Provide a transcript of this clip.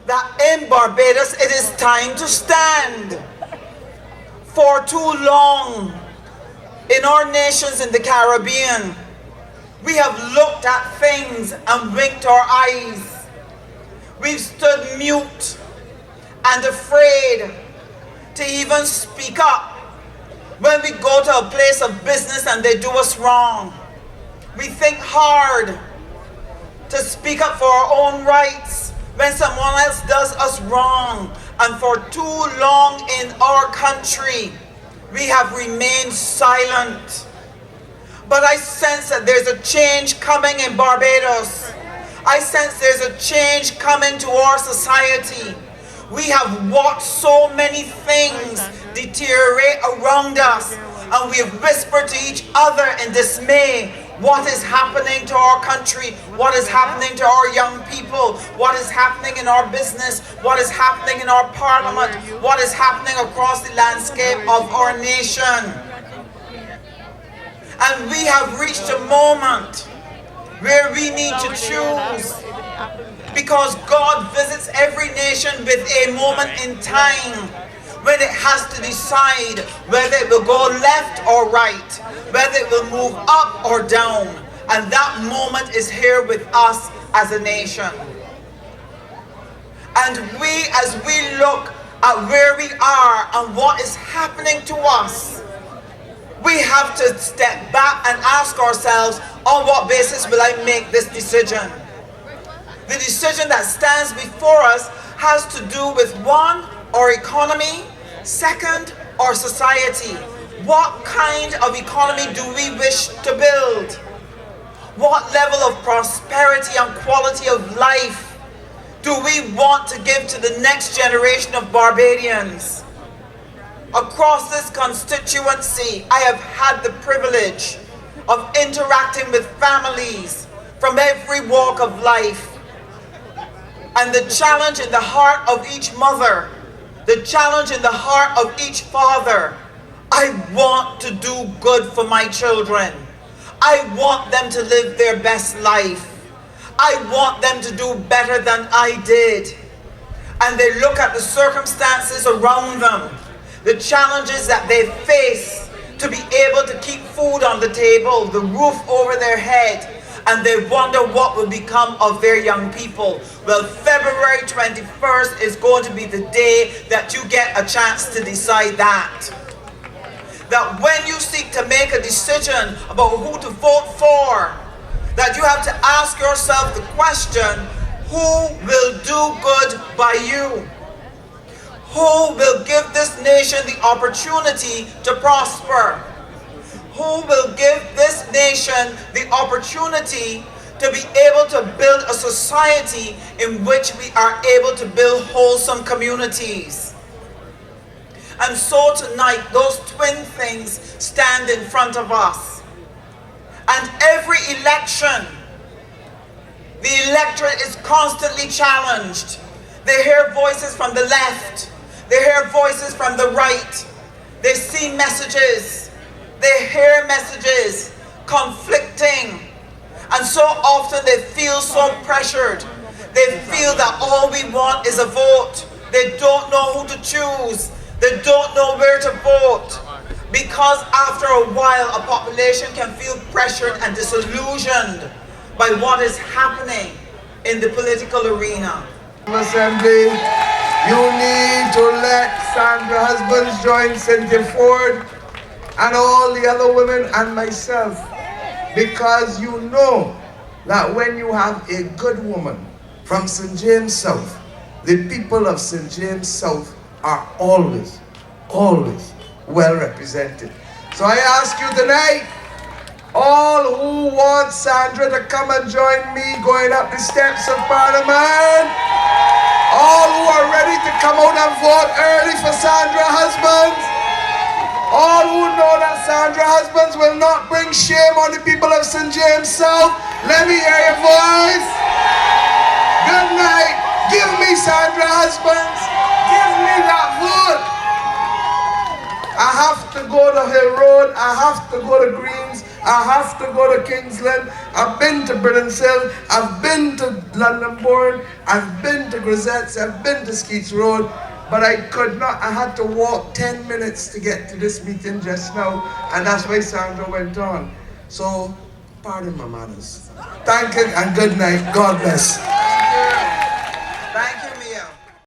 that in Barbados it is time to stand. For too long, in our nations in the Caribbean, we have looked at things and winked our eyes. We've stood mute and afraid to even speak up when we go to a place of business and they do us wrong. We think hard to speak up for our own rights when someone else does us wrong. And for too long in our country, we have remained silent. But I sense that there's a change coming in Barbados. I sense there's a change coming to our society. We have watched so many things deteriorate around us, and we have whispered to each other in dismay what is happening to our country, what is happening to our young people, what is happening in our business, what is happening in our parliament, what is happening across the landscape of our nation. And we have reached a moment where we need to choose, because God visits every nation with a moment in time when it has to decide whether it will go left or right, whether it will move up or down. And that moment is here with us as a nation. And as we look at where we are and what is happening to us, we have to step back and ask ourselves, on what basis will I make this decision? The decision that stands before us has to do with, one, our economy, second, our society. What kind of economy do we wish to build? What level of prosperity and quality of life do we want to give to the next generation of Barbadians? Across this constituency, I have had the privilege of interacting with families from every walk of life. And the challenge in the heart of each mother, the challenge in the heart of each father, I want to do good for my children. I want them to live their best life. I want them to do better than I did. And they look at the circumstances around them, the challenges that they face to be able to keep food on the table, the roof over their head, and they wonder what will become of their young people. Well, February 21st is going to be the day that you get a chance to decide that. That when you seek to make a decision about who to vote for, that you have to ask yourself the question, who will do good by you? Who will give this nation the opportunity to prosper? Who will give this nation the opportunity to be able to build a society in which we are able to build wholesome communities? And so tonight, those twin things stand in front of us. And every election, the electorate is constantly challenged. They hear voices from the left. They hear voices from the right. They see messages. They hear messages conflicting. And so often they feel so pressured. They feel that all we want is a vote. They don't know who to choose. They don't know where to vote. Because after a while, a population can feel pressured and disillusioned by what is happening in the political arena. Assembly, you need to let Sandra Husbands join Cynthia Ford and all the other women and myself, because you know that when you have a good woman from St. James South, the people of St. James South are always well represented. So I ask you tonight, all who want Sandra to come and join me going up the steps of Parliament, all who are ready to come out and vote early for Sandra Husbands, all who know that Sandra Husbands will not bring shame on the people of St. James South, let me hear your voice. Good night. Give me Sandra Husbands. Give me that vote. I have to go to Hill Road. I have to go to Greens. I have to go to Kingsland. I've been to Britain's Hill. I've been to London Bourne. I've been to to Grisette's, I've been to Skeets Road, but I could not, I had to walk 10 minutes to get to this meeting just now, and that's why Sandra went on. So, pardon my manners. Thank you and good night. God bless.